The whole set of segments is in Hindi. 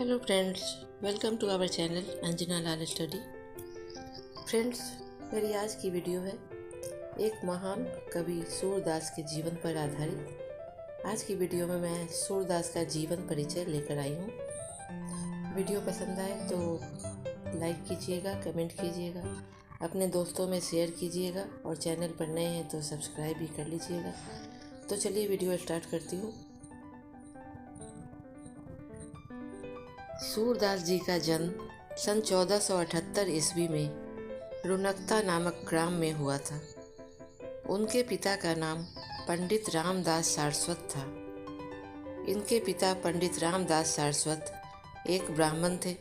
Hello friends, welcome to our channel Anjana Lal study. Friends, मेरी आज की वीडियो है एक महान कवि सूरदास के जीवन पर आधारित। आज की वीडियो में मैं सूरदास का जीवन परिचय लेकर आई हूँ। वीडियो पसंद आए तो लाइक कीजिएगा, कमेंट कीजिएगा, अपने दोस्तों में शेयर कीजिएगा और चैनल पर नए हैं तो सब्सक्राइब भी कर लीजिएगा। तो चलिए वीडियो स्टार्ट करती हूँ। सूरदास जी का जन्म सन 1478 ईस्वी में रुनकता नामक ग्राम में हुआ था। उनके पिता का नाम पंडित रामदास सारस्वत था। इनके पिता पंडित रामदास सारस्वत एक ब्राह्मण थे।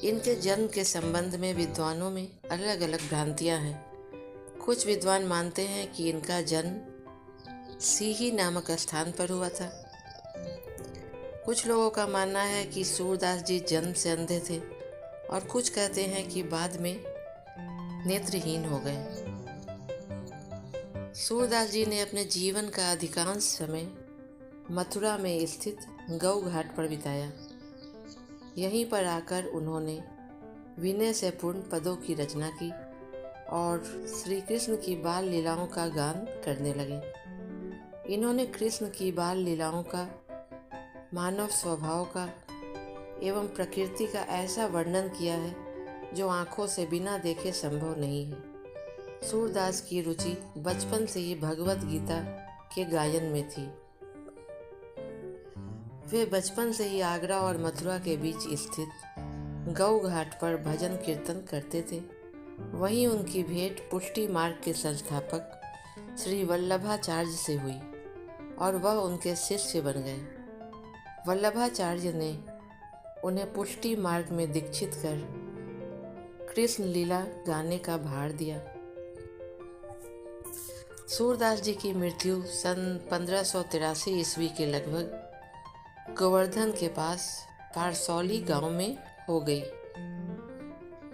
इनके जन्म के संबंध में विद्वानों में अलग अलग भ्रांतियां हैं। कुछ विद्वान मानते हैं कि इनका जन्म सीही नामक स्थान पर हुआ था। कुछ लोगों का मानना है कि सूरदास जी जन्म से अंधे थे और कुछ कहते हैं कि बाद में नेत्रहीन हो गए। सूरदास जी ने अपने जीवन का अधिकांश समय मथुरा में स्थित गौ घाट पर बिताया। यहीं पर आकर उन्होंने विनय से पूर्ण पदों की रचना की और श्री कृष्ण की बाल लीलाओं का गान करने लगे। इन्होंने कृष्ण की बाल लीलाओं का, मानव स्वभाव का एवं प्रकृति का ऐसा वर्णन किया है जो आँखों से बिना देखे संभव नहीं है। सूरदास की रुचि बचपन से ही भगवत गीता के गायन में थी। वे बचपन से ही आगरा और मथुरा के बीच स्थित गौ घाट पर भजन कीर्तन करते थे। वहीं उनकी भेंट पुष्टि मार्ग के संस्थापक श्री वल्लभाचार्य से हुई और वह उनके शिष्य बन गए। वल्लभाचार्य ने उन्हें पुष्टि मार्ग में दीक्षित कर कृष्ण लीला गाने का भार दिया। सूरदास जी की मृत्यु सन 1583 ईस्वी के लगभग गोवर्धन के पास पारसौली गांव में हो गई।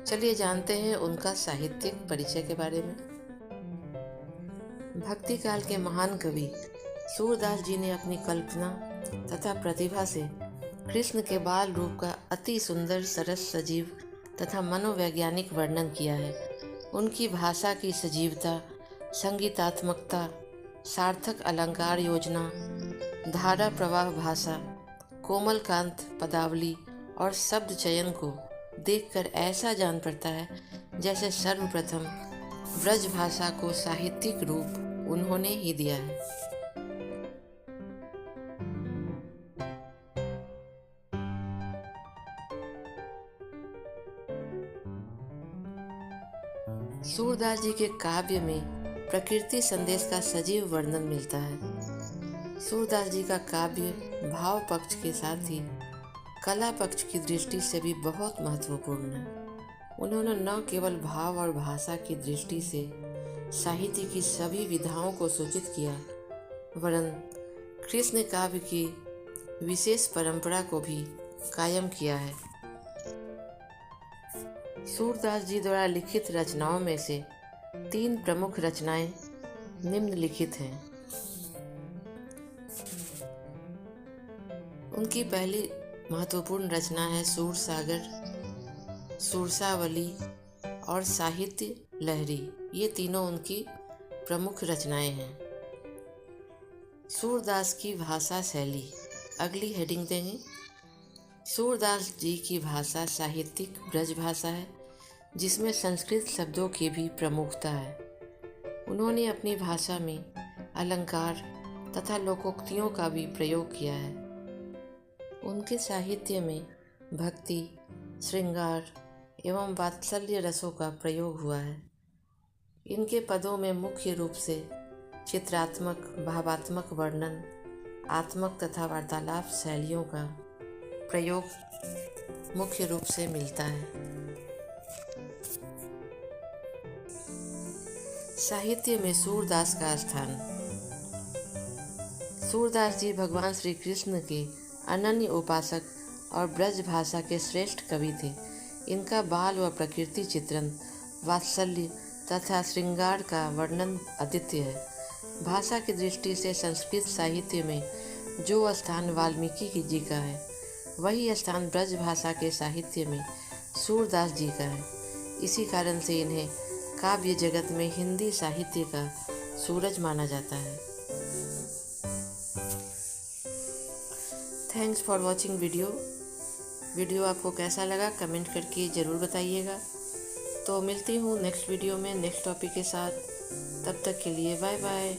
चलिए जानते हैं उनका साहित्यिक परिचय के बारे में। भक्ति काल के महान कवि सूरदास जी ने अपनी कल्पना तथा प्रतिभा से कृष्ण के बाल रूप का अति सुंदर, सरस, सजीव तथा मनोवैज्ञानिक वर्णन किया है। उनकी भाषा की सजीवता, संगीतात्मकता, सार्थक अलंकार योजना, धारा प्रवाह भाषा, कोमल कांत पदावली और शब्द चयन को देखकर ऐसा जान पड़ता है जैसे सर्वप्रथम ब्रज भाषा को साहित्यिक रूप उन्होंने ही दिया है। सूरदास जी के काव्य में प्रकृति संदेश का सजीव वर्णन मिलता है। सूरदास जी का काव्य भाव पक्ष के साथ ही कला पक्ष की दृष्टि से भी बहुत महत्वपूर्ण है। उन्होंने न केवल भाव और भाषा की दृष्टि से साहित्य की सभी विधाओं को सूचित किया, वरन कृष्ण काव्य की विशेष परंपरा को भी कायम किया है। सूरदास जी द्वारा लिखित रचनाओं में से 3 प्रमुख रचनाएं निम्नलिखित हैं। उनकी पहली महत्वपूर्ण रचना है सूरसागर, सुरसावली और साहित्य लहरी। ये तीनों उनकी प्रमुख रचनाएं हैं। सूरदास की भाषा शैली, अगली हेडिंग देंगे। सूरदास जी की भाषा साहित्यिक ब्रज भाषा है जिसमें संस्कृत शब्दों की भी प्रमुखता है। उन्होंने अपनी भाषा में अलंकार तथा लोकोक्तियों का भी प्रयोग किया है। उनके साहित्य में भक्ति, श्रृंगार एवं वात्सल्य रसों का प्रयोग हुआ है। इनके पदों में मुख्य रूप से चित्रात्मक, भावात्मक वर्णन, आत्मक तथा वार्तालाप शैलियों का प्रयोग मुख्य रूप से मिलता है। साहित्य में सूरदास का स्थान। सूरदास जी भगवान श्री कृष्ण के अनन्य उपासक और ब्रज भाषा के श्रेष्ठ कवि थे। इनका बाल व प्रकृति चित्रण, वात्सल्य तथा श्रृंगार का वर्णन अद्वितीय है। भाषा की दृष्टि से संस्कृत साहित्य में जो स्थान वाल्मीकि जी का है, वही स्थान ब्रज भाषा के साहित्य में सूरदास जी का है। इसी कारण से इन्हें काव्य जगत में हिंदी साहित्य का सूरज माना जाता है। थैंक्स फॉर वॉचिंग वीडियो आपको कैसा लगा कमेंट करके ज़रूर बताइएगा। तो मिलती हूँ नेक्स्ट वीडियो में नेक्स्ट टॉपिक के साथ। तब तक के लिए बाय बाय।